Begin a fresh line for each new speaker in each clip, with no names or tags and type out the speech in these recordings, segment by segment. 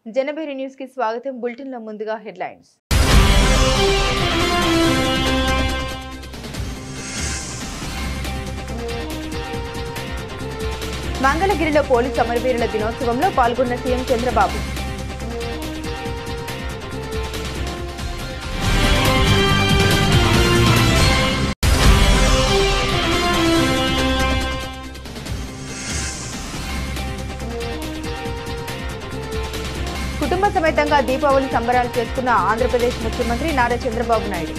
జనబేరి news కి స్వాగతం. Bulletin లో ముందుగా హెడ్లైన్స్. మంగళగిరిలో పోలీసు అమరవీరుల దినోత్సవంలో పాల్గొన్న సీఎం చంద్రబాబు. కుటుంబ సమేతంగా దీపావళి సంబరాలు చేసుకున్న ఆంధ్రప్రదేశ్ ముఖ్యమంత్రి Nara Chandrababu Naidu.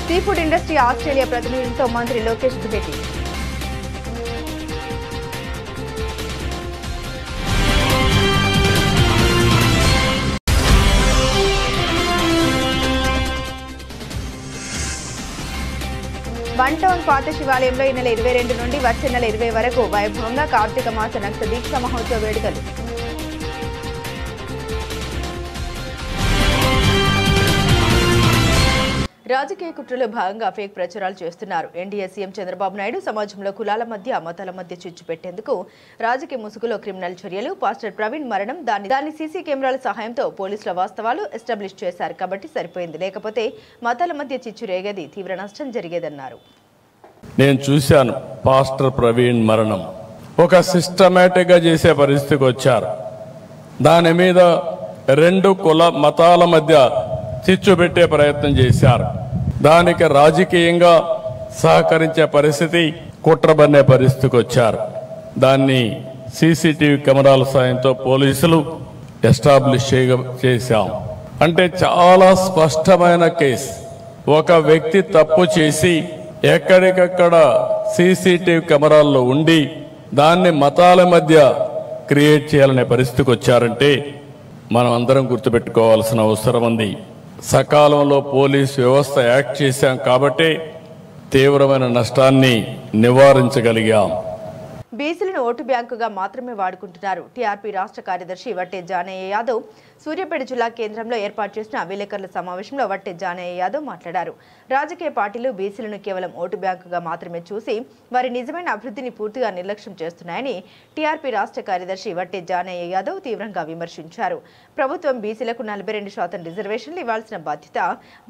Seafood industry Australia ప్రతినిధులతో మంత్రి లోకేష్ భేటీ. వన్ టౌన్ పాత శివాలయంలో ఈ నెల 22 నుండి వచ్చే నెల 20 వరకు వైభవంగా కార్తీక మాస నక్త దీక్ష మహోత్సవ వేడుకలు. రాజకీయ కుట్రలో భాగంగా ఫేక్ ప్రచారాలు చేస్తున్నారు. ఎన్డీఏ సీఎం చంద్రబాబు నాయుడు సమాజంలో కులాల మధ్య మతాల మధ్య చిచ్చు పెట్టేందుకు రాజకీయ ముసుగులో క్రిమినల్ చర్యలు, పాస్టర్ ప్రవీణ్ మరణం, దాని సీసీ కెమెరాల సహాయంతో పోలీసుల వాస్తవాలు ఎస్టాబ్లిష్ చేశారు కాబట్టి సరిపోయింది. లేకపోతే మతాల మధ్య చిచ్చు రేగేది, తీవ్ర నష్టం జరిగేదన్నారు.
నేను చూశాను పాస్టర్ ప్రవీణ్ మరణం. ఒక సిస్టమేటిక్గా చేసే పరిస్థితికి వచ్చారు. దాని మీద 2 కుల మతాల మధ్య చిచ్చు పెట్టే ప్రయత్నం చేశారు. దానికి రాజకీయంగా సహకరించే పరిస్థితి, కుట్రబన్నే పరిస్థితికి వచ్చారు. దాన్ని సీసీటీవీ కెమెరాల సాయంతో పోలీసులు ఎస్టాబ్లిష్ చేశాం. అంటే చాలా స్పష్టమైన కేసు. ఒక వ్యక్తి తప్పు చేసి ఎక్కడికక్కడ సీసీటీవీ కెమెరాల్లో ఉండి దాన్ని మతాల మధ్య క్రియేట్ చేయాలనే పరిస్థితికి వచ్చారంటే మనం అందరం గుర్తుపెట్టుకోవాల్సిన అవసరం ఉంది. సకాలంలో పోలీసు వ్యవస్థ యాక్ట్ చేశాం కాబట్టి తీవ్రమైన నష్టాన్ని నివారించగలిగాం.
బీసీలను ఓటు బ్యాంకుగా మాత్రమే వాడుకుంటున్నారు. టీఆర్పీ రాష్ట్ర కార్యదర్శి వట్టే జానయ్య యాదవ్ సూర్యాపేట జిల్లా కేంద్రంలో ఏర్పాటు చేసిన విలేకరుల సమావేశంలో వట్టే జానయ్య యాదవ్ మాట్లాడారు. రాజకీయ పార్టీలు బీసీలను కేవలం ఓటు బ్యాంకుగా మాత్రమే చూసి వారి నిజమైన అభివృద్ధిని పూర్తిగా నిర్లక్ష్యం చేస్తున్నాయని టీఆర్పీ రాష్ట్ర కార్యదర్శి వట్టే జానయ్య యాదవ్ తీవ్రంగా విమర్శించారు. ప్రభుత్వం బీసీలకు 42% రిజర్వేషన్లు ఇవ్వాల్సిన బాధ్యత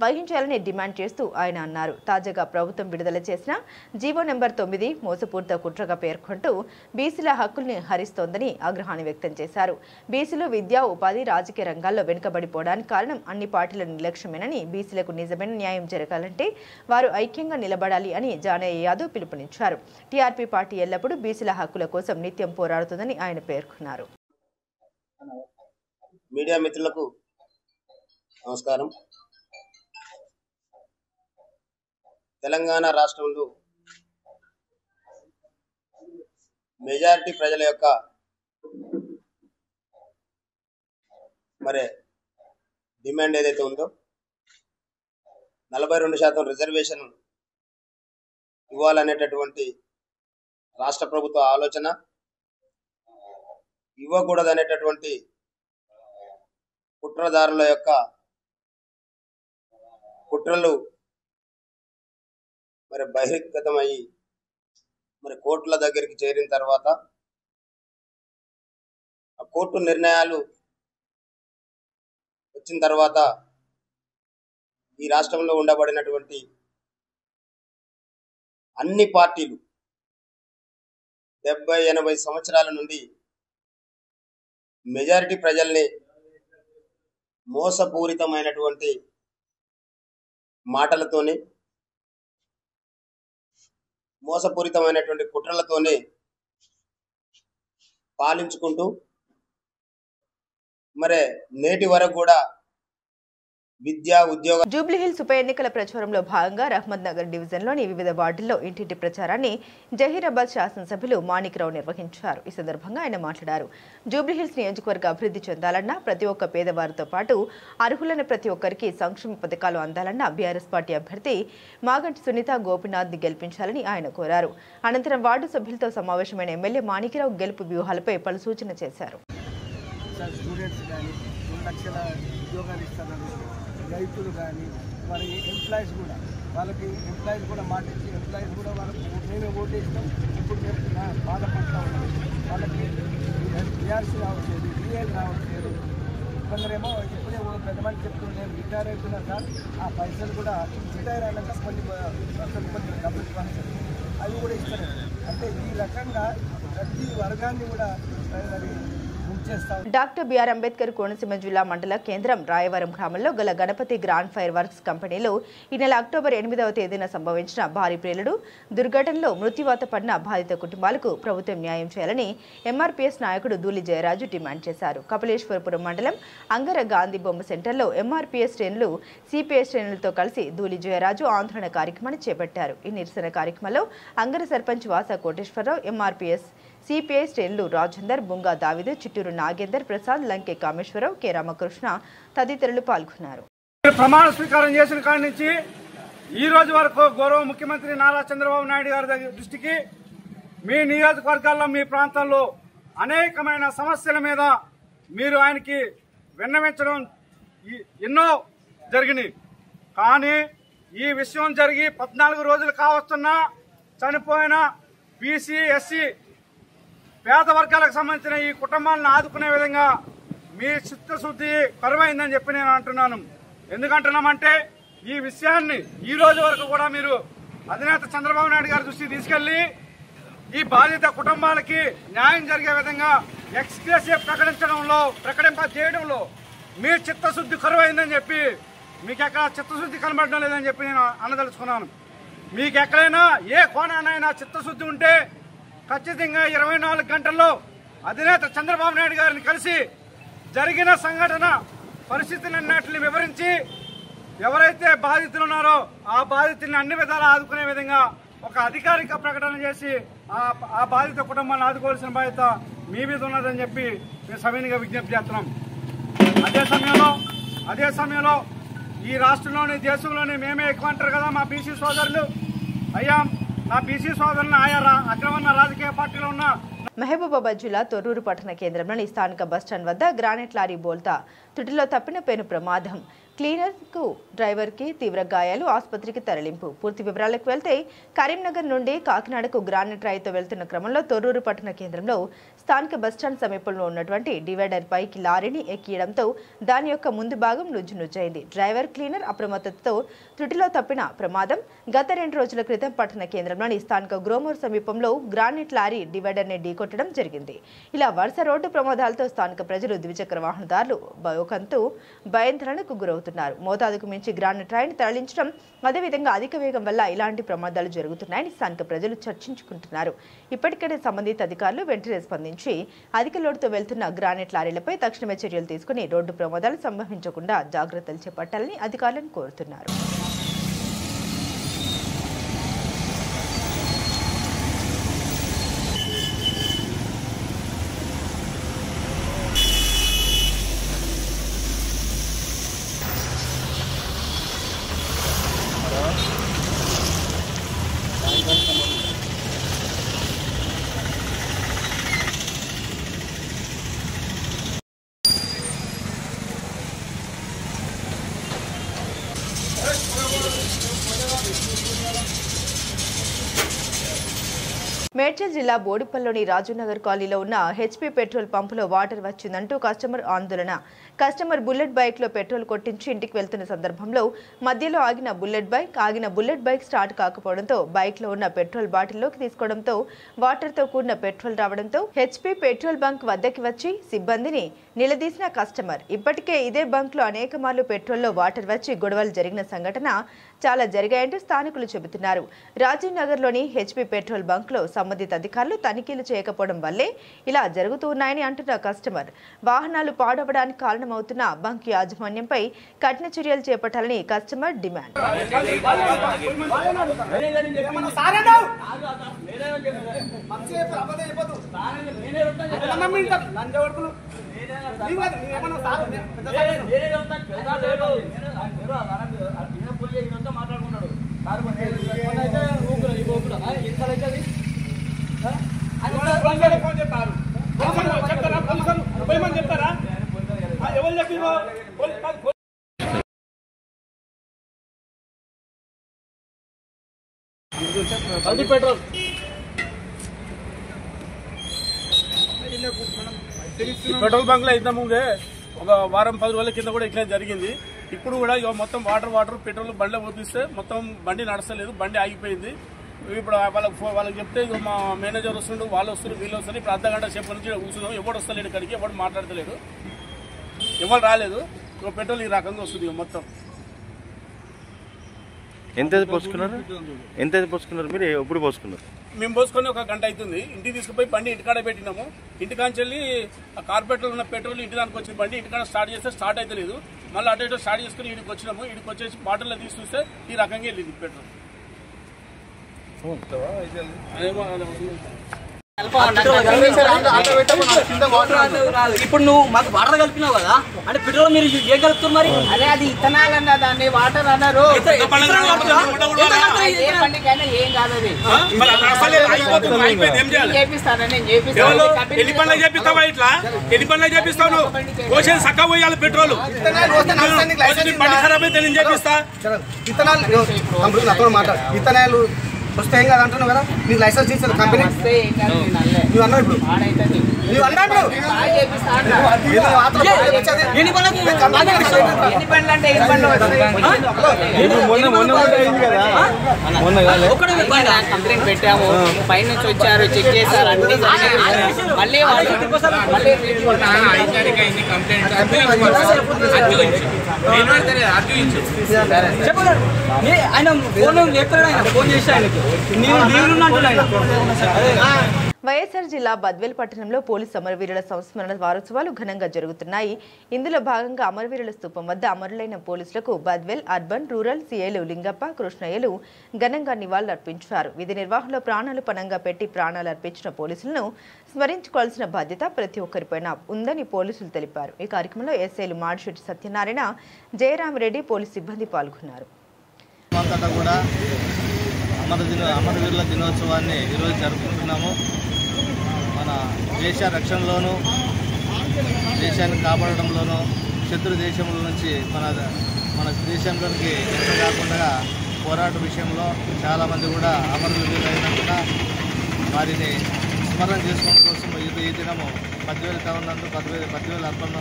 వహించాలని డిమాండ్ చేస్తూ ఆయన అన్నారు. తాజాగా ప్రభుత్వం విడుదల చేసిన జీవో నెంబర్ 9 మోసపూరిత కుట్రగా పేర్కొంటూ బీసీల హక్కుల్ని హరిస్తోందని ఆగ్రహాన్ని వ్యక్తం చేశారు. బీసీలు విద్యా, ఉపాధి, రాజకీయ రంగాల్లో వెనుకబడిపోవడానికి కారణం అన్ని పార్టీల నిర్లక్ష్యమేనని, బీసీలకు నిజమైన న్యాయం జరగాలంటే వారు ఐక్యంగా నిలబడాలి అని జానయ్య యాదవ్ పిలుపునిచ్చారు. టీఆర్పీ పార్టీ ఎల్లప్పుడూ బీసీల హక్కుల కోసం నిత్యం పోరాడుతుందని ఆయన పేర్కొన్నారు.
మీడియా మిత్రులకు నమస్కారం. తెలంగాణ రాష్ట్రంలో మెజారిటీ ప్రజల యొక్క డిమాండ్ ఏదైతే ఉందో 42% రిజర్వేషన్ ఇవ్వాలనేటటువంటి రాష్ట్ర ప్రభుత్వ ఆలోచన, ఇవ్వకూడదనేటటువంటి కుట్రదారుల యొక్క కుట్రలు బహిర్గతమయ్యి కోర్టుల దగ్గరికి చేరిన తర్వాత ఆ కోర్టు నిర్ణయాలు వచ్చిన తర్వాత ఈ రాష్ట్రంలో ఉండబడినటువంటి అన్ని పార్టీలు 70-80 సంవత్సరాల నుండి మెజారిటీ ప్రజల్ని మోసపూరితమైనటువంటి మాటలతోని, మోసపూరితమైనటువంటి కుట్రలతోనే పాలించుకుంటూ నేటి వరకు కూడా విద్యా, ఉద్యోగ.
జూబ్లీహిల్స్ ఉప ఎన్నికల ప్రచారంలో భాగంగా రహ్మద్ నగర్ డివిజన్లోని వివిధ వార్డుల్లో ఇంటింటి ప్రచారాన్ని జహీరాబాద్ శాసనసభ్యులు మాణిక్రావు నిర్వహించారు. ఈ సందర్భంగా ఆయన మాట్లాడారు. జూబ్లీహిల్స్ నియోజకవర్గ అభివృద్ధి చెందాలన్నా, ప్రతి ఒక్క పేదవారితో పాటు అర్హులైన ప్రతి ఒక్కరికి సంక్షేమ పథకాలు అందాలన్నా బీఆర్ఎస్ పార్టీ అభ్యర్థి మాగంటి సునీత గోపినాథ్ని గెలిపించాలని ఆయన కోరారు. అనంతరం వార్డు సభ్యులతో సమావేశమైన ఎమ్మెల్యే మాణిక్రావు గెలుపు వ్యూహాలపై పలు సూచన చేశారు.
లక్షల ఉద్యోగాలు ఇస్తున్నారు. రైతులు కానీ మరి ఎంప్లాయీస్ కూడా వాళ్ళకి ఎంప్లాయీస్ కూడా మాట ఇచ్చి ఎంప్లాయీస్ కూడా వాళ్ళకి మేమే ఓటేసినాం, ఇప్పుడు మేము బాధపడతా ఉన్నాం. వాళ్ళకి టీఆర్సీ రావట్లేదు, డిఏలు రావట్లేదు. కొందరేమో ఇప్పుడే పెద్దమంది చెప్తున్నారు నేను రిటైర్ అవుతున్నా సార్, ఆ పైసలు కూడా రిటైర్ అయినాక కొన్ని డబ్బులు ఇవ్వాలి, అవి కూడా ఇస్తారు. అంటే ఈ రకంగా ప్రతి వర్గాన్ని కూడా మరి
డాక్టర్ బిఆర్ అంబేద్కర్ కోనసీమ జిల్లా మండల కేంద్రం రాయవరం గ్రామంలో గల గణపతి గ్రాండ్ ఫైర్ వర్క్స్ కంపెనీలో ఈ నెల అక్టోబర్ 8వ తేదీన సంభవించిన భారీ పేలుడు దుర్ఘటనలో మృత్యువాత పడిన బాధిత కుటుంబాలకు ప్రభుత్వం న్యాయం చేయాలని ఎంఆర్పీఎస్ నాయకుడు దూలి జయరాజు డిమాండ్ చేశారు. కపిలేశ్వరపురం మండలం అంగర గాంధీ బొమ్మ సెంటర్లో ఎంఆర్పీఎస్ శ్రేణులు సిపిఐ శ్రేణులతో కలిసి దూలి జయరాజు ఆందోళన కార్యక్రమాన్ని చేపట్టారు. ఈ నిరసన కార్యక్రమంలో అంగర సర్పంచ్ వాసా కోటేశ్వరరావు, ఎంఆర్పీఎస్ సిపిఐ శ్రేణులు రాజేందర్, బుంగా దావిదు, చిట్టూరు నాగేందర్ ప్రసాద్, లంకే కామేశ్వరరావు, కె రామకృష్ణ తదితరులు పాల్గొన్నారు.
ప్రమాణ స్వీకారం చేసిన కాడి నుంచి ఈ రోజు వరకు గౌరవ ముఖ్యమంత్రి నారా చంద్రబాబు నాయుడు గారి దృష్టికి మీ నియోజకవర్గాల్లో మీ ప్రాంతాల్లో అనేకమైన సమస్యల మీద మీరు ఆయనకి విన్నవించడం ఎన్నో జరిగినాయి. కానీ ఈ విషయం జరిగి 14 రోజులు కావస్తున్నా చనిపోయిన బీసీ, ఎస్సీ పేద వర్గాలకు సంబంధించిన ఈ కుటుంబాలను ఆదుకునే విధంగా మీ చిత్తశుద్ధి కరువైందని చెప్పి నేను అంటున్నాను. ఎందుకంటున్నామంటే ఈ విషయాన్ని ఈ రోజు వరకు కూడా మీరు అధినేత చంద్రబాబు నాయుడు గారి దృష్టికి తీసుకెళ్లి ఈ బాధిత కుటుంబాలకి న్యాయం జరిగే విధంగా ఎక్స్గ్రేషియా ప్రకటింపజేయడంలో మీ చిత్తశుద్ధి కరువైందని చెప్పి, మీకు ఎక్కడ చిత్తశుద్ధి కనబడడం లేదని చెప్పి నేను అనదలుచుకున్నాను. మీకు ఎక్కడైనా ఏ కోణానైనా చిత్తశుద్ధి ఉంటే ఖచ్చితంగా 24 గంటల్లో అధినేత చంద్రబాబు నాయుడు గారిని కలిసి జరిగిన సంఘటన పరిస్థితులన్నింటినీ వివరించి ఎవరైతే బాధితులు ఉన్నారో ఆ బాధితుల్ని అన్ని విధాలా ఆదుకునే విధంగా ఒక అధికారిక ప్రకటన చేసి ఆ బాధిత కుటుంబాన్ని ఆదుకోవాల్సిన బాధ్యత మీ మీద ఉన్నదని చెప్పి మేము సవినీయంగా విజ్ఞప్తి చేస్తున్నాం. అదే సమయంలో ఈ రాష్ట్రంలోని దేశంలోని మేమే ఎక్కువ అంటారు కదా మా బీసీ సోదరులు. అయ్యా నా బీసీ సోదరులను ఆయా అగ్రవర్ణ రాజకీయ పార్టీలో ఉన్న
మహబూబాబాద్ జిల్లా తొర్రూరు పట్టణ కేంద్రంలోని స్థానిక బస్టాండ్ వద్ద గ్రానైట్ లారీ బోల్తా తుటిలో తప్పిన పెను ప్రమాదం. క్లీనర్కు డ్రైవర్కి తీవ్ర గాయాలు, ఆసుపత్రికి తరలింపు. పూర్తి వివరాలకు వెళ్తే కరీంనగర్ నుండి కాకినాడకు గ్రానైట్ రాయితో వెళ్తున్న క్రమంలో తొర్రూరు పట్టణ కేంద్రంలో స్థానిక బస్టాండ్ సమీపంలో ఉన్నటువంటి డివైడర్ పైకి లారీని ఎక్కియడంతో దాని యొక్క ముందు భాగం నుజ్జునుజ్జైంది. డ్రైవర్, క్లీనర్ అప్రమత్తతతో త్రుటిలో తప్పిన ప్రమాదం. గత 2 రోజుల క్రితం పట్టణ కేంద్రంలోని స్థానిక గ్రోమోర్ సమీపంలో గ్రానైట్ లారీ డివైడర్ని ఢీకొట్టడం జరిగింది. ఇలా వరుస రోడ్డు ప్రమాదాలతో స్థానిక ప్రజలు, ద్విచక్ర వాహనదారులు ఒకంతు భయాందోళనకు గురవుతున్నారు. మోతాదుకు మించి గ్రానైట్ రాయిని తరలించడం, అదేవిధంగా అధిక వేగం వల్ల ఇలాంటి ప్రమాదాలు జరుగుతున్నాయని స్థానిక ప్రజలు చర్చించుకుంటున్నారు. ఇప్పటికే సంబంధిత అధికారులు వెంటనే స్పందించి అధిక లోడుతో వెళ్తున్న గ్రానైట్ లారీలపై తక్షణమే చర్యలు తీసుకుని రోడ్డు ప్రమాదాలు సంభవించకుండా జాగ్రత్తలు చేపట్టాలని అధికారులను కోరుతున్నారు. మేడ్చల్ జిల్లా బోడిపల్లిలోని రాజునగర్ కాలనీలో ఉన్న హెచ్పీ పెట్రోల్ పంపులో వాటర్ వచ్చిందంటూ కస్టమర్ ఆందోళన. కస్టమర్ బుల్లెట్ బైక్లో పెట్రోల్ కొట్టించి ఇంటికి వెళ్తున్న సందర్భంలో మధ్యలో ఆగిన బుల్లెట్ బైక్ స్టార్ట్ కాకపోవడంతో బైక్లో ఉన్న పెట్రోల్ బాటిల్లోకి తీసుకోవడంతో వాటర్తో కూడిన పెట్రోల్ రావడంతో హెచ్పీ పెట్రోల్ బంక్ వద్దకి వచ్చి సిబ్బందిని నిలదీసిన కస్టమర్. ఇప్పటికే ఇదే బంక్లో అనేక మార్లు పెట్రోల్లో వాటర్ వచ్చి గొడవలు జరిగిన సంఘటన చాలా జరిగాయంటూ స్థానికులు చెబుతున్నారు. రాజీవ్ నగర్లోని హెచ్పీ పెట్రోల్ బంక్లో సంబంధిత అధికారులు తనిఖీలు చేయకపోవడం వల్లే ఇలా జరుగుతున్నాయని అంటున్న కస్టమర్. వాహనాలు పాడవడానికి కారణమవుతున్న బంక్ యాజమాన్యంపై కఠిన చర్యలు చేపట్టాలని కస్టమర్ డిమాండ్.
చెప్తారా పెట్రోల్ బంక్ లో ఇంత ముందే ఒక వారం 10 రోజుల కింద కూడా ఇట్లా జరిగింది. ఇప్పుడు కూడా మొత్తం వాటర్ పెట్రోల్ బండిలో పోపిస్తే మొత్తం బండి నడసలేదు, బండి ఆగిపోయింది. ఇప్పుడు వాళ్ళకి చెప్తే మా మేనేజర్ వస్తుండు, వాళ్ళు వస్తారు, వీళ్ళు వస్తారు. ఇప్పుడు అర్ధగంట సేపు నుంచి కూర్చున్నాం, ఎవరు వస్తలేడు ఇక్కడికి, ఎవరు మాట్లాడతలేడు, ఎవరు రాలేదు. పెట్రోల్ ఈ రకంగా వస్తుంది మొత్తం.
ఎంత పోసుకున్నారు మీరు? ఎప్పుడు పోసుకున్నారు?
మేము పోసుకొని ఒక గంట అవుతుంది. ఇంటికి తీసుకుపోయి బండి ఇంటికాడ పెట్టినాము. ఇంటికాంచెల్లి ఆ కార్పొరేట్లో ఉన్న పెట్రోల్ ఇంటి దానికి వచ్చిన బండి ఇంటికాడ స్టార్ట్ చేస్తే స్టార్ట్ అయితే లేదు. మళ్ళీ అటు ఇటు స్టార్ట్ చేసుకుని ఇంటికి వచ్చినాము. ఇంటికి వచ్చేసి బాటిల్లో తీసి చూస్తే ఈ రకంగా వెళ్ళింది పెట్రోల్.
ఇప్పుడు నువ్వు మాకు వాటర్ కలిపినావు కదా, అంటే పెట్రోల్ మీరు ఏం కలుపుతారు మరి?
అదే అది ఇథనాల్ అన్న, దాన్ని వాటర్ అన్నారు.
ఏం కాదు అది.
చేపిస్తాను నేను, చేపిస్తాను.
ఎన్ని పనులు చేపిస్తావా? ఇట్లా ఎన్ని పనులు చేపిస్తావు నువ్వు? పోసేది చక్కగా పోయాలి పెట్రోల్. బండి ఖరాబ్ అయితే నేను చేపిస్తా.
ఇతనాలు వస్తే ఏం కాదు అంటున్నావు కదా, నీకు లైసెన్స్ ఇస్తారు కంపెనీ. నువ్వు అన్నావు ఇప్పుడు, నువ్వు అన్నాడు
కంప్లైంట్ పెట్టాము, పై నుంచి వచ్చారు, చెక్ చేశారు, అన్ని మళ్ళీ
ఆయన ఫోన్ చెప్తాడు, ఆయన ఫోన్ చేసి ఆయనకి
వైఎస్ఆర్ జిల్లా బద్వేల్ పట్టణంలో పోలీస్ అమరవీరుల సంస్మరణ వారోత్సవాలు ఘనంగా జరుగుతున్నాయి. ఇందులో భాగంగా అమరవీరుల స్తూపం వద్ద అమరులైన పోలీసులకు బద్వేల్ అర్బన్ రూరల్ సీఐలు లింగప్ప, కృష్ణయ్యలు ఘనంగా నివాళులర్పించారు. విధి నిర్వహణలో ప్రాణాలు పణంగా పెట్టి ప్రాణాలు అర్పించిన పోలీసులను స్మరించుకోవాల్సిన బాధ్యత ప్రతి ఒక్కరిపైన ఉందని పోలీసులు తెలిపారు. ఈ కార్యక్రమంలో ఎస్ఐలు మాడిశెట్టి సత్యనారాయణ, జయరామరెడ్డి, పోలీసు సిబ్బంది పాల్గొన్నారు.
అమరవీరుల దినోత్సవాన్ని ఈరోజు జరుపుకుంటున్నాము. మన దేశ రక్షణలోనూ, దేశాన్ని కాపాడడంలోనూ, శత్రు దేశముల నుంచి మన దేశంలోనికి ఎంత కాకుండా పోరాట విషయంలో చాలామంది కూడా అమరవీరులైనందున వారిని స్మరణ చేసుకోవడం కోసం ఈ దినము బద్వేల్ టౌన్ నందు బద్వేల్ అర్బన్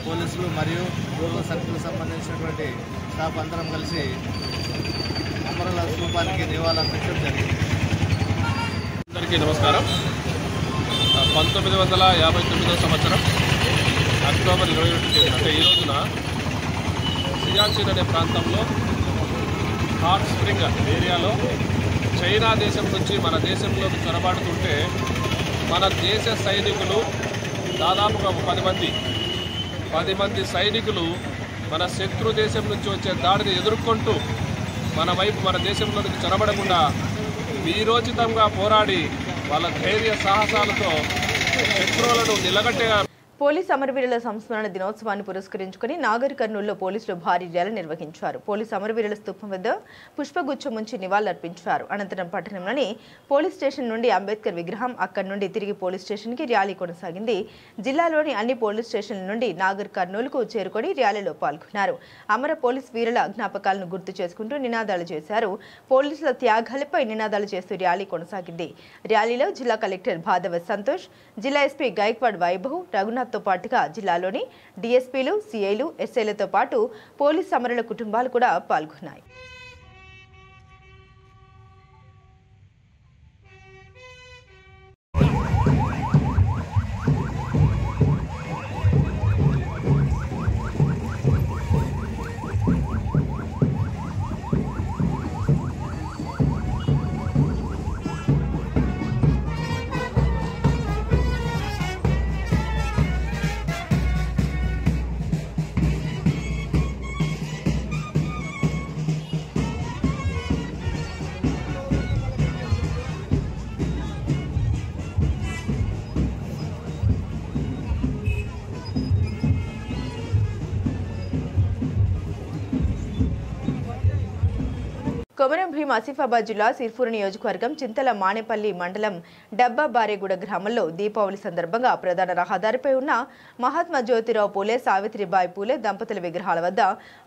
పోలీసులు మరియు రూరల్ సర్కిల్కి సంబంధించినటువంటి స్టాఫ్ అందరం కలిసి అమరుల స్తూపానికి నివాళులర్పించడం జరిగింది.
అందరికీ నమస్కారం. 1959 సంవత్సరం అక్టోబర్ 21 తేదీ అంటే ఈ రోజున సియాచిన్ అనే ప్రాంతంలో హాట్ స్ప్రింగ్ ఏరియాలో చైనా దేశం నుంచి మన దేశంలోకి చొరబాటుతుంటే మన దేశ సైనికులు దాదాపుగా 10 మంది సైనికులు మన శత్రు దేశం నుంచి వచ్చే దాడిని ఎదుర్కొంటూ మన వైపు మన దేశంలోకి చొరబడకుండా వీరోచితంగా పోరాడి వాళ్ళ ధైర్య సాహసాలతో శత్రువులను నిలగట్టే
పోలీస్ అమరవీరుల సంస్మరణ దినోత్సవాన్ని పురస్కరించుకుని నాగర్ కర్నూలులో పోలీసులు భారీ ర్యాలీ నిర్వహించారు. పోలీసు అమరవీరుల స్తూపం వద్ద పుష్పగుచ్చం ఉంచి నివాళులర్పించారు. అనంతరం పట్టణంలోని పోలీస్ స్టేషన్ నుండి అంబేద్కర్ విగ్రహం, అక్కడి నుండి తిరిగి పోలీస్ స్టేషన్కి ర్యాలీ కొనసాగింది. జిల్లాలోని అన్ని పోలీస్ స్టేషన్ల నుండి నాగర్ కర్నూలుకు చేరుకొని ర్యాలీలో పాల్గొన్నారు. అమర పోలీస్ వీరుల జ్ఞాపకాలను గుర్తు చేసుకుంటూ నినాదాలు చేశారు. పోలీసుల త్యాగాలపై నినాదాలు చేస్తూ ర్యాలీ కొనసాగింది. ర్యాలీలో జిల్లా కలెక్టర్ భాదవ సంతోష్, జిల్లా ఎస్పీ గైక్వాడ్ వైభవ్, రఘునాథ్ తో పాటుగా జిల్లాలోని డీఎస్పీలు, సీఐలు, ఎస్ఐలతో పాటు పోలీస్ అమరుల కుటుంబాలు కూడా పాల్గొన్నాయి. కొమరం భీం ఆసిఫాబాద్ జిల్లా సిర్పూర్ నియోజకవర్గం చింతల మానేపల్లి మండలం డబ్బా బారేగూడ గ్రామంలో దీపావళి సందర్భంగా ప్రధాన రహదారిపై ఉన్న మహాత్మా జ్యోతిరావు పూలే సావిత్రిబాయి పూలే దంపతుల విగ్రహాల వద్ద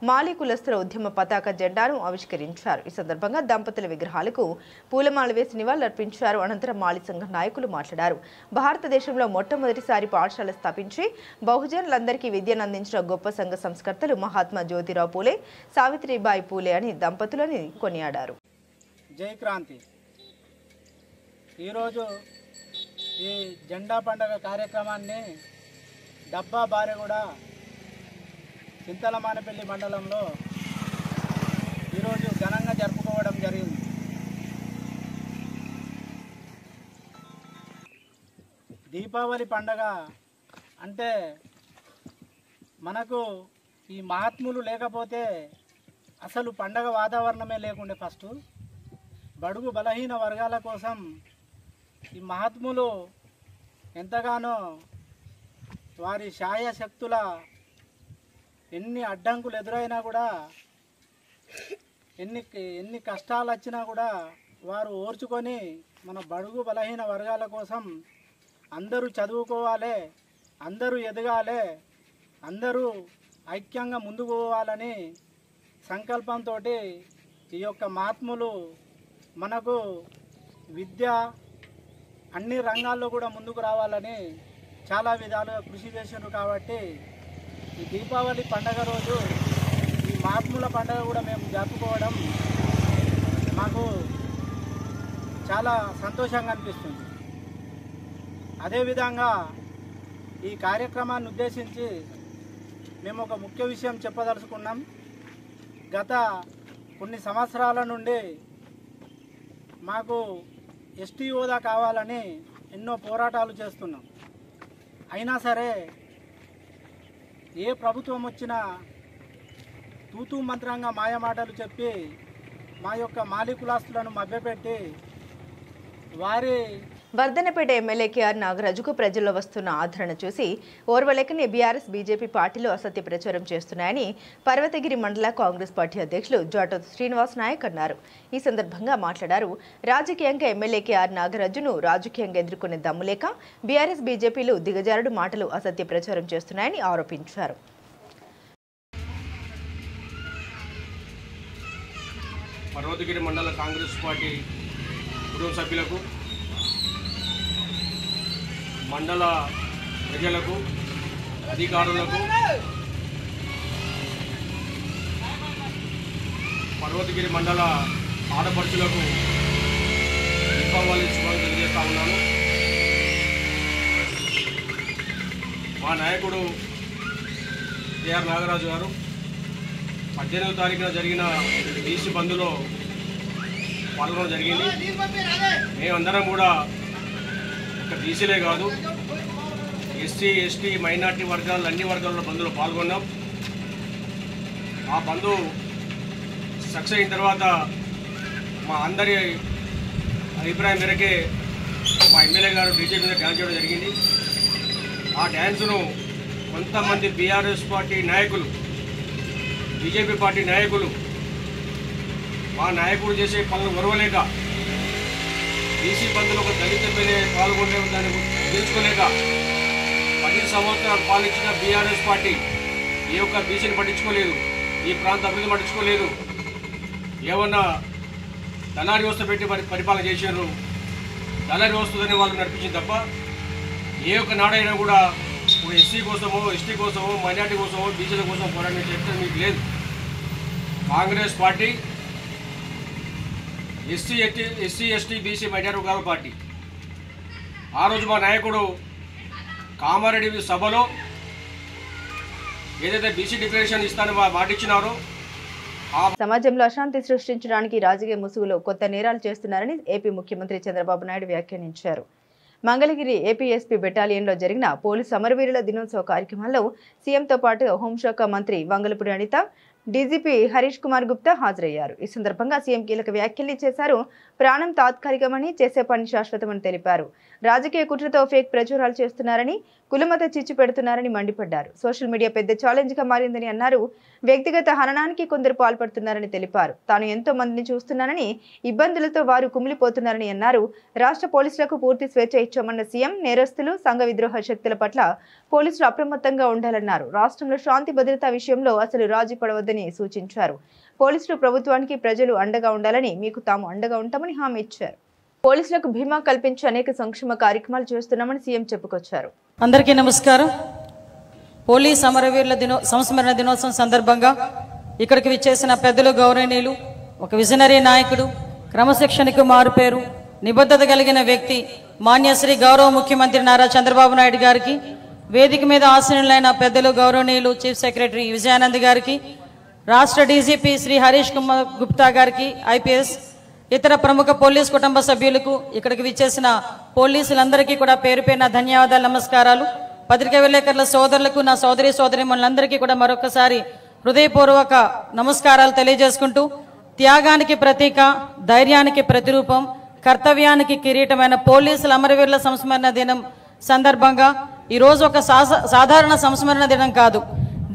మాలీ కులస్తుల ఉద్యమ పతాక జెండాను ఆవిష్కరించారు. ఈ సందర్భంగా దంపతుల విగ్రహాలకు పూలమాల వేసి నివాళులర్పించారు. అనంతరం మాలీ సంఘ నాయకులు మాట్లాడారు. భారతదేశంలో మొట్టమొదటిసారి పాఠశాల స్థాపించి బహుజనులందరికీ విద్యను అందించిన గొప్ప సంఘ సంస్కర్తలు మహాత్మా జ్యోతిరావు పూలే సావిత్రిబాయి పూలే అని దంపతులని కొనియాడారు.
జై క్రాంతి. ఈరోజు ఈ జెండా పండుగ కార్యక్రమాన్ని డబ్బా బారెగూడ చింతల మానేపల్లి మండలంలో ఈరోజు ఘనంగా జరుపుకోవడం జరిగింది. దీపావళి పండగ అంటే మనకు ఈ మహాత్ములు లేకపోతే అసలు పండగ వాతావరణమే లేకుండే. ఫస్ట్ బడుగు బలహీన వర్గాల కోసం ఈ మహాత్ములు ఎంతగానో వారి శాయశక్తుల ఎన్ని అడ్డంకులు ఎదురైనా కూడా ఎన్ని కష్టాలు వచ్చినా కూడా వారు ఓర్చుకొని మన బడుగు బలహీన వర్గాల కోసం అందరూ చదువుకోవాలి, అందరూ ఎదగాలి, అందరూ ఐక్యంగా ముందుకు పోవాలని సంకల్పంతో ఈ యొక్క మహాత్ములు మనకు విద్య అన్ని రంగాల్లో కూడా ముందుకు రావాలని చాలా విధాలుగా కృషి చేశారు. కాబట్టి ఈ దీపావళి పండగ రోజు ఈ మహాత్ముల పండగ కూడా మేము జరుపుకోవడం మాకు చాలా సంతోషంగా అనిపిస్తుంది. అదేవిధంగా ఈ కార్యక్రమాన్ని ఉద్దేశించి మేము ఒక ముఖ్య విషయం చెప్పదలుచుకున్నాం. గత కొన్ని సంవత్సరాల నుండి మాకు ఎస్టీ హోదా కావాలని ఎన్నో పోరాటాలు చేస్తున్నాం. అయినా సరే ఏ ప్రభుత్వం వచ్చినా తూతూ మంత్రంగా మాయమాటలు చెప్పి మా యొక్క మాలీ కులాస్తులను మభ్యపెట్టి వారి
వర్ధనపేట ఎమ్మెల్యే కేఆర్ నాగరాజుకు ప్రజల్లో వస్తున్న ఆదరణ చూసి ఓర్వలేకని బీఆర్ఎస్ బీజేపీ పార్టీలు అసత్య ప్రచారం చేస్తున్నాయని పర్వతగిరి మండల కాంగ్రెస్ పార్టీ అధ్యక్షులు జాటోత్ శ్రీనివాస్ నాయక్ అన్నారు. ఈ సందర్భంగా మాట్లాడారు. రాజకీయంగా ఎమ్మెల్యే కేఆర్ నాగరాజును రాజకీయంగా ఎదుర్కొనే దమ్ము లేక బీఆర్ఎస్ బీజేపీలు దిగజారుడు మాటలు అసత్య ప్రచారం చేస్తున్నాయని ఆరోపించారు.
పర్వతగిరి మండల కాంగ్రెస్ పార్టీ కుటుంబ సభ్యులకు, మండల ప్రజలకు, అధికారులకు, పర్వతగిరి మండల ఆడపడుచులకు దీపావళి శుభాకాంక్షలు తెలియజేస్తా ఉన్నాను. మా నాయకుడు కేఆర్ నాగరాజు గారు 18వ తారీఖున జరిగిన బీసీ బంద్లో పాల్గొనడం జరిగింది. మేమందరం కూడా ఒక బీసీలే కాదు, ఎస్సీ, ఎస్టీ, మైనార్టీ వర్గాలు అన్ని వర్గాల బంద్లో పాల్గొన్నాం. ఆ బంధు సక్సెస్ అయిన తర్వాత మా అందరి అభిప్రాయం మేరకే మా ఎమ్మెల్యే గారు బీజేపీ మీద డ్యాన్స్ చేయడం జరిగింది. ఆ డ్యాన్సును కొంతమంది బీఆర్ఎస్ పార్టీ నాయకులు, బీజేపీ పార్టీ నాయకులు మా నాయకుడు చేసే పనులు ఒరవలేక, బీసీ బంధువులు ఒక దళిత మీద పాల్గొనే దాన్ని తెలుసుకోలేక 10 సంవత్సరాలు పాలించిన బీఆర్ఎస్ పార్టీ ఈ యొక్క బీసీని పట్టించుకోలేదు, ఈ ప్రాంత అభివృద్ధి పట్టించుకోలేదు. ఏమన్నా దళారీ వ్యవస్థ పెట్టి పరిపాలన చేశారు. దళారీ వ్యవస్థతోనే వాళ్ళు నడిపించింది తప్ప ఏ ఒక్క నాడైనా కూడా ఎస్సీ కోసమో, ఎస్టీ కోసమో, మైనార్టీ కోసమో, బీసీల కోసం పోరాటం చేస్తే మీకు లేదు. Congress party SC, ST, BC, minority వర్గాల పార్టీ. ఆ రోజు మా నాయకుడు కామారెడ్డి సభలో ఏదైతే బీసీ డిక్లరేషన్ ఇస్తానో మాటిచ్చినారో,
సమాజంలో అశాంతి సృష్టించడానికి రాజకీయ ముసుగులో కొత్త నేరాలు చేస్తున్నారని ఏపీ ముఖ్యమంత్రి చంద్రబాబు నాయుడు వ్యాఖ్యానించారు. మంగళగిరి ఏపీఎస్పీ బెటాలియన్లో జరిగిన పోలీసు అమరవీరుల దినోత్సవ కార్యక్రమంలో సీఎంతో పాటు హోంశాఖ మంత్రి వంగలపూడి అనిత, డీజీపీ హరీష్ కుమార్ గుప్తా హాజరయ్యారు. ఈ సందర్భంగా సీఎం కీలక వ్యాఖ్యలు చేశారు. ప్రాణం తాత్కాలికమని, చేసే పని శాశ్వతమని తెలిపారు. రాజకీయ కుట్రతో ఫేక్ ప్రచారాలు చేస్తున్నారని, కులమత చిచ్చు పెడుతున్నారని మండిపడ్డారు. సోషల్ మీడియా పెద్ద ఛాలెంజ్ గా మారిందని అన్నారు. వ్యక్తిగత హననానికి కొందరు పాల్పడుతున్నారని తెలిపారు. తాను ఎంతో మందిని చూస్తున్నానని, ఇబ్బందులతో వారు కుమిలిపోతున్నారని అన్నారు. రాష్ట్ర పోలీసులకు పూర్తి స్వేచ్ఛ ఇచ్చామన్న సీఎం నేరస్తులు, సంఘ విద్రోహ శక్తుల పట్ల పోలీసులు అప్రమత్తంగా ఉండాలన్నారు. రాష్ట్రంలో శాంతి భద్రతా విషయంలో అసలు రాజీ పడవద్దని సూచించారు. పోలీసులు ప్రభుత్వానికి ప్రజలు అండగా ఉండాలని, మీకు తాము అండగా ఉంటామని హామీ ఇచ్చారు. పోలీసులకు బీమా కల్పించి అనేక సంక్షేమ కార్యక్రమాలు చేస్తున్నామని సీఎం చెప్పుకొచ్చారు.
అందరికీ నమస్కారం. పోలీస్ అమరవీరుల సంస్మరణ దినోత్సవం సందర్భంగా ఇక్కడికి విచ్చేసిన పెద్దలు, గౌరవనీయులు, ఒక విజనరీ నాయకుడు, క్రమశిక్షణకు మారుపేరు, నిబద్ధత కలిగిన వ్యక్తి మాన్యశ్రీ గౌరవ ముఖ్యమంత్రి నారా చంద్రబాబు నాయుడు గారికి, వేదిక మీద ఆసీనులైన పెద్దలు, గౌరవనీయులు చీఫ్ సెక్రటరీ విజయానంద్ గారికి, రాష్ట్ర డీజీపీ శ్రీ హరీష్ కుమార్ గుప్తా గారికి, ఐపీఎస్, ఇతర ప్రముఖ పోలీస్ కుటుంబ సభ్యులకు, ఇక్కడికి విచ్చేసిన పోలీసులందరికీ కూడా పేరు పేరున ధన్యవాదాలు, నమస్కారాలు. పత్రికా విలేకరుల సోదరులకు, నా సోదరి సోదరీమణులందరికీ కూడా మరొకసారి హృదయపూర్వక నమస్కారాలు తెలియజేసుకుంటూ, త్యాగానికి ప్రతీక, ధైర్యానికి ప్రతిరూపం, కర్తవ్యానికి కిరీటమైన పోలీసుల అమరవీరుల సంస్మరణ దినం సందర్భంగా ఈరోజు ఒక సాధారణ సంస్మరణ దినం కాదు,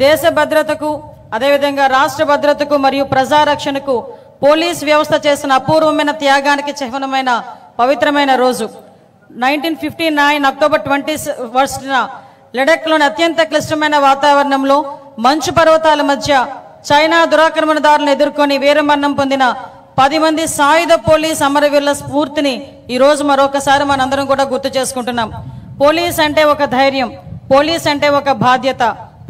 దేశ భద్రతకు, అదేవిధంగా రాష్ట్ర భద్రతకు మరియు ప్రజారక్షణకు పోలీస్ వ్యవస్థ చేసిన అపూర్వమైన త్యాగానికి చిహ్నమైన పవిత్రమైన రోజు. 1959 అక్టోబర్ 21న లడఖ్లోని అత్యంత క్లిష్టమైన వాతావరణంలో మంచు పర్వతాల మధ్య చైనా దురాక్రమణదారులను ఎదుర్కొని వీరమరణం పొందిన 10 మంది సాయుధ పోలీస్ అమరవీరుల స్ఫూర్తిని ఈరోజు మరొకసారి మనందరం కూడా గుర్తు చేసుకుంటున్నాం. పోలీస్ అంటే ఒక ధైర్యం, పోలీస్ అంటే ఒక బాధ్యత,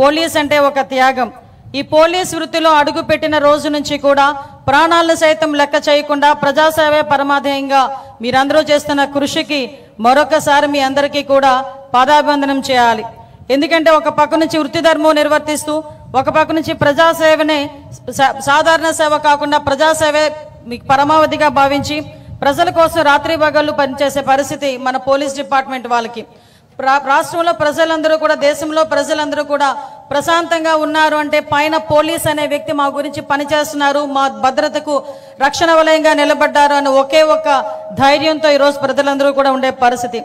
పోలీస్ అంటే ఒక త్యాగం. ఈ పోలీస్ వృత్తిలో అడుగు పెట్టిన రోజు నుంచి కూడా ప్రాణాలను సైతం లెక్క చేయకుండా ప్రజాసేవే పరమాధ్యేయంగా మీరందరూ చేస్తున్న కృషికి మరొకసారి మీ అందరికీ కూడా పాదాభివందనం చేయాలి. ఎందుకంటే ఒక పక్క నుంచి వృత్తి ధర్మం నిర్వర్తిస్తూ, ఒక పక్క నుంచి ప్రజాసేవనే సాధారణ సేవ కాకుండా ప్రజాసేవే మీకు పరమావధిగా భావించి ప్రజల కోసం రాత్రి పగళ్ళు పనిచేసే పరిస్థితి మన పోలీస్ డిపార్ట్మెంట్ వాళ్ళకి. రాష్ట్రంలో ప్రజలందరూ కూడా, దేశంలో ప్రజలందరూ కూడా ప్రశాంతంగా ఉన్నారు అంటే పైన పోలీస్ అనే వ్యక్తి మా గురించి పనిచేస్తున్నారు, మా భద్రతకు రక్షణ వలయంగా నిలబడ్డారు అని ఒకే ఒక్క ధైర్యంతో ఈరోజు ప్రజలందరూ కూడా ఉండే పరిస్థితి.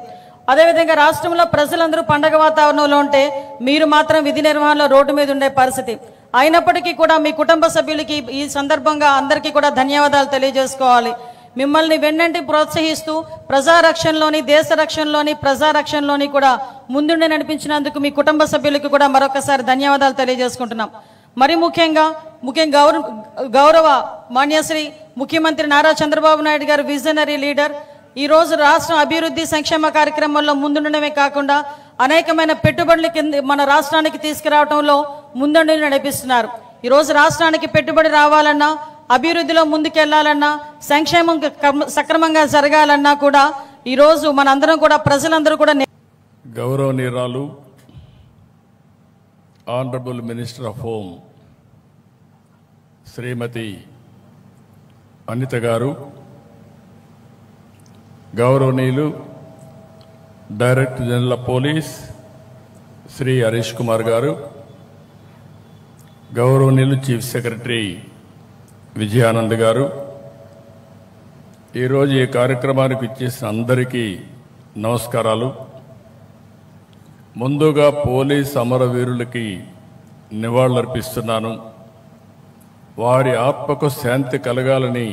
అదేవిధంగా రాష్ట్రంలో ప్రజలందరూ పండగ వాతావరణంలో ఉంటే మీరు మాత్రం విధి నిర్వహణలో రోడ్డు మీద ఉండే పరిస్థితి. అయినప్పటికీ కూడా మీ కుటుంబ సభ్యులకి ఈ సందర్భంగా అందరికీ కూడా ధన్యవాదాలు తెలియజేసుకోవాలి. మిమ్మల్ని వెన్నంటి ప్రోత్సహిస్తూ ప్రజారక్షణలోని, దేశ రక్షణలోని, ప్రజారక్షణలోని కూడా ముందుండి నడిపించినందుకు మీ కుటుంబ సభ్యులకు కూడా మరొకసారి ధన్యవాదాలు తెలియజేసుకుంటున్నాం. మరి ముఖ్యంగా గౌరవ మాన్యశ్రీ ముఖ్యమంత్రి నారా చంద్రబాబు నాయుడు గారు విజనరీ లీడర్ ఈరోజు రాష్ట్రం అభివృద్ధి సంక్షేమ కార్యక్రమాల్లో ముందుండడమే కాకుండా అనేకమైన పెట్టుబడులు మన రాష్ట్రానికి తీసుకురావడంలో ముందుండి నడిపిస్తున్నారు. ఈరోజు రాష్ట్రానికి పెట్టుబడి రావాలన్నా, అభివృద్ధిలో ముందుకెళ్లాలన్నా, సంక్షేమం సక్రమంగా జరగాలన్నా కూడా ఈరోజు మనందరం కూడా, ప్రజలందరూ కూడా.
గౌరవనీయురాలు honourable minister of home Shrimati Anitha గారు, గౌరవనీయులు director general of police Shri Harish Kumar గారు, గౌరవనీయులు చీఫ్ సెక్రటరీ విజయానంద్ గారు, ఈరోజు ఈ కార్యక్రమానికి ఇచ్చేసిన అందరికీ నమస్కారాలు. ముందుగా పోలీస్ అమరవీరులకి నివాళులర్పిస్తున్నాను. వారి ఆత్మకు శాంతి కలగాలని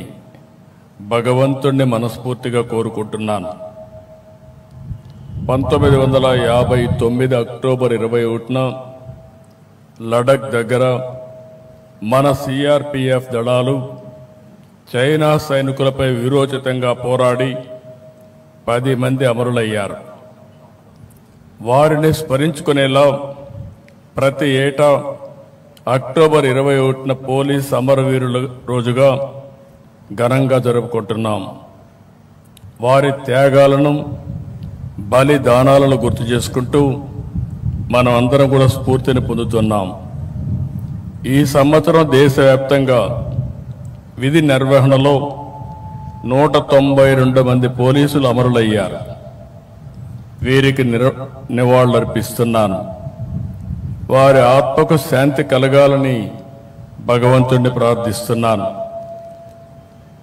భగవంతుణ్ణి మనస్ఫూర్తిగా కోరుకుంటున్నాను. 1959 అక్టోబర్ 21న లడఖ్ దగ్గర మన సిఆర్పిఎఫ్ దళాలు చైనా సైనికులపై వీరోచితంగా పోరాడి 10 మంది అమరులయ్యారు. వారిని స్మరించుకునేలా ప్రతి ఏటా అక్టోబర్ 21న పోలీస్ అమరవీరుల రోజుగా ఘనంగా జరుపుకుంటున్నాం. వారి త్యాగాలను, బలిదానాలను గుర్తు చేసుకుంటూ మనం అందరం కూడా స్ఫూర్తిని పొందుతున్నాం. ఈ సంవత్సరం దేశవ్యాప్తంగా విధి నిర్వహణలో 192 మంది పోలీసులు అమరులయ్యారు. వీరికి నివాళులర్పిస్తున్నాను. వారి ఆత్మకు శాంతి కలగాలని భగవంతుణ్ణి ప్రార్థిస్తున్నాను.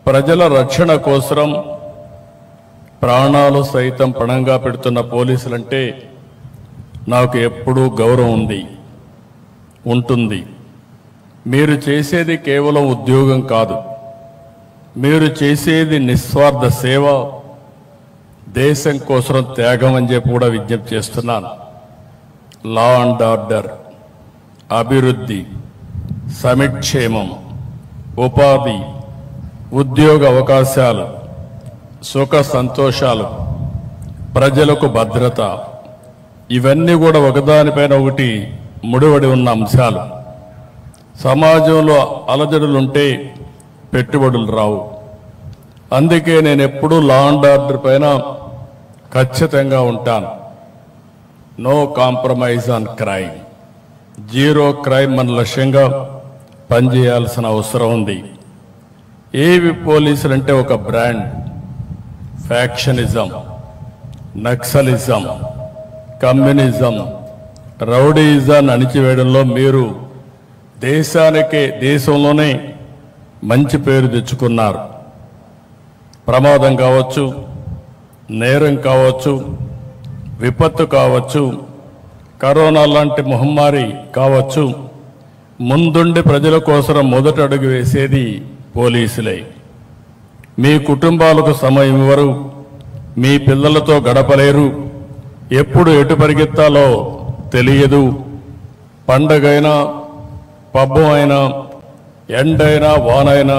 ప్రజల రక్షణ కోసం ప్రాణాలు సైతం పణంగా పెడుతున్న పోలీసులంటే నాకు ఎప్పుడూ గౌరవం ఉంటుంది. మీరు చేసేది కేవలం ఉద్యోగం కాదు, మీరు చేసేది నిస్వార్థ సేవ, దేశం కోసం త్యాగం అని చెప్పి కూడా విజ్ఞప్తి చేస్తున్నాను. లా అండ్ ఆర్డర్, అభివృద్ధి, సమిక్షేమం, ఉపాధి, ఉద్యోగ అవకాశాలు, సుఖ సంతోషాలు, ప్రజలకు భద్రత, ఇవన్నీ కూడా ఒకదానిపైన ఒకటి ముడిపడి ఉన్న అంశాలు. సమాజంలో అలజడులుంటే పెట్టుబడులు రావు. అందుకే నేను ఎప్పుడూ లా అండ్ ఆర్డర్ పైన ఖచ్చితంగా ఉంటాను. No compromise on crime, zero crime మన లక్ష్యంగా పనిచేయాల్సిన అవసరం ఉంది. ఏవి పోలీసులంటే ఒక బ్రాండ్. ఫ్యాక్షనిజం, నక్సలిజం, కమ్యూనిజం, రౌడీయిజాన్ని అణిచివేయడంలో మీరు దేశంలోనే మంచి పేరు తెచ్చుకున్నారు. ప్రమాదం కావచ్చు, నేరం కావచ్చు, విపత్తు కావచ్చు, కరోనా లాంటి మహమ్మారి కావచ్చు, ముందుండి ప్రజల కోసం మొదటి అడుగు వేసేది పోలీసులే. మీ కుటుంబాలకు సమయం ఇవ్వరు, మీ పిల్లలతో గడపలేరు, ఎప్పుడు ఎటు పరిగెత్తాలో తెలియదు. పండగైనా, పబ్బం అయినా, ఎండైనా, వానైనా,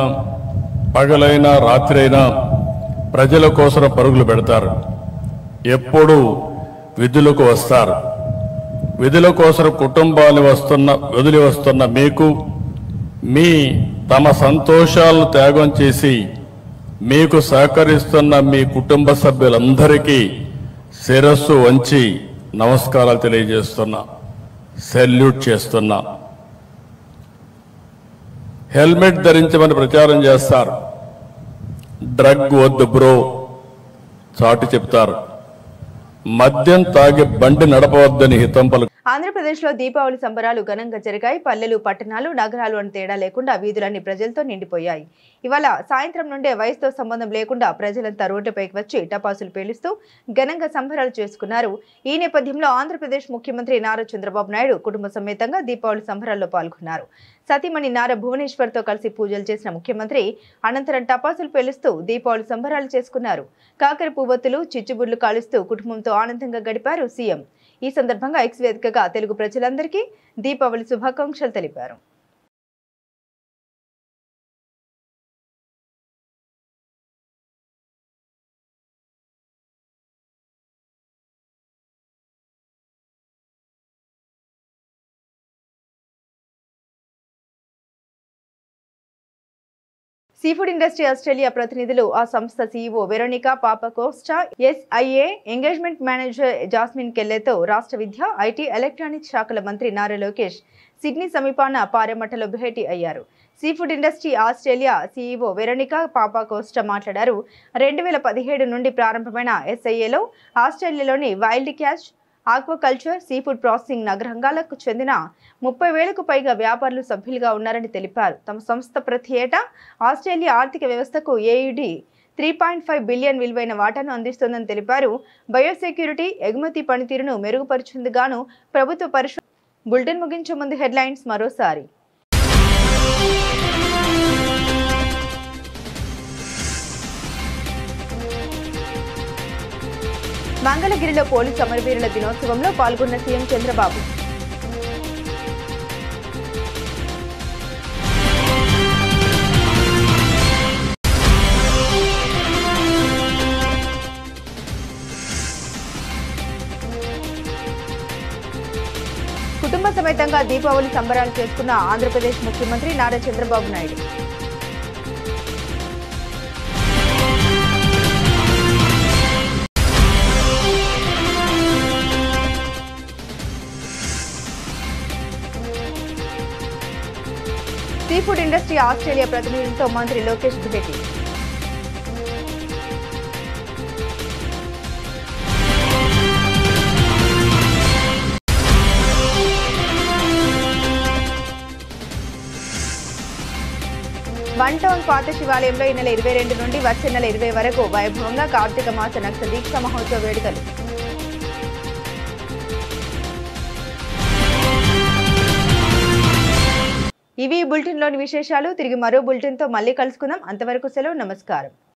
పగలైనా, రాత్రి అయినా ప్రజల కోసం పరుగులు పెడతారు. ఎప్పుడు విధులకు వస్తారు. విధుల కోసం కుటుంబాలు వదిలి వస్తున్న మీకు తమ సంతోషాలను త్యాగం చేసి మీకు సహకరిస్తున్న మీ కుటుంబ సభ్యులందరికీ శిరస్సు వంచి నమస్కారాలు తెలియజేస్తున్నా, సెల్యూట్ చేస్తున్నా. హెల్మెట్ ధరించమని ప్రచారం చేస్తారు. డ్రగ్ వద్దు బ్రో చాటి చెప్తారు. మద్యం తాగి బండి నడపవద్దని హితం పలుకు.
ఆంధ్రప్రదేశ్లో దీపావళి సంబరాలు ఘనంగా జరిగాయి. పల్లెలు, పట్టణాలు, నగరాలు అని తేడా లేకుండా వీధులన్నీ ప్రజలతో నిండిపోయాయి. ఇవాళ సాయంత్రం నుండే వయసుతో సంబంధం లేకుండా ప్రజలంతా రోడ్డుపైకి వచ్చి టపాసులు పేలుస్తూ ఘనంగా సంబరాలు చేసుకున్నారు. ఈ నేపథ్యంలో ఆంధ్రప్రదేశ్ ముఖ్యమంత్రి నారా చంద్రబాబు నాయుడు కుటుంబ సమేతంగా దీపావళి సంబరాల్లో పాల్గొన్నారు. సతీమణి నారా భువనేశ్వర్తో కలిసి పూజలు చేసిన ముఖ్యమంత్రి అనంతరం టపాసులు పేలుస్తూ దీపావళి సంబరాలు చేసుకున్నారు. కాకర పువ్వొత్తులు, చిచ్చుబుడ్లు కాలుస్తూ కుటుంబంతో ఆనందంగా గడిపారు సీఎం. ఈ సందర్భంగా ఎక్స్ వేదికగా తెలుగు ప్రజలందరికీ దీపావళి శుభాకాంక్షలు తెలిపారు. సీఫుడ్ ఇండస్ట్రీ ఆస్ట్రేలియా ప్రతినిధులు, ఆ సంస్థ CEO Veronica Papacosta, SIA engagement manager Jasmine కెల్లెతో రాష్ట్ర విద్య, ఐటీ, ఎలక్ట్రానిక్స్ శాఖల మంత్రి నారా లోకేష్ సిడ్నీ సమీపాన పారెమట్టలో భేటీ అయ్యారు. Seafood industry Australia CEO Veronica Papacosta మాట్లాడారు. 2017 నుండి ప్రారంభమైన ఎస్ఐఏలో ఆస్ట్రేలియాలోని wild catch, aquaculture, seafood processing రంగాలకు చెందిన 30,000కు పైగా వ్యాపారులు సభ్యులుగా ఉన్నారని తెలిపారు. తమ సంస్థ ప్రతి ఏటా ఆస్ట్రేలియా ఆర్థిక వ్యవస్థకు ఏయుడి 3.5 బిలియన్ విలువైన వాటాను అందిస్తోందని తెలిపారు. బయోసెక్యూరిటీ, ఎగుమతి పనితీరును మెరుగుపరిచేందుకు ప్రభుత్వ పరిశ్రమ. బులెటిన్ ముగించే ముందు హెడ్లైన్స్ మరోసారి. మంగళగిరిలో పోలీసు అమరవీరుల దినోత్సవంలో పాల్గొన్న సీఎం చంద్రబాబు. కుటుంబ సమేతంగా దీపావళి సంబరాలు చేసుకున్న ఆంధ్రప్రదేశ్ ముఖ్యమంత్రి Nara Chandrababu Naidu. Seafood industry Australia ప్రతినిధులతో మంత్రి లోకేష్ భేటీ. వన్ టౌన్ పాత శివాలయంలో ఈ నెల 22 నుండి వచ్చే నెల 20 వరకు వైభవంగా కార్తీక మాస నక్ష దీక్ష మహోత్సవ వేడుకలు. ఇవి బులెటిన్లోని విశేషాలు. తిరిగి మరో బులెటిన్తో మళ్ళీ కలుసుకుందాం. అంతవరకు సెలవు. నమస్కారం.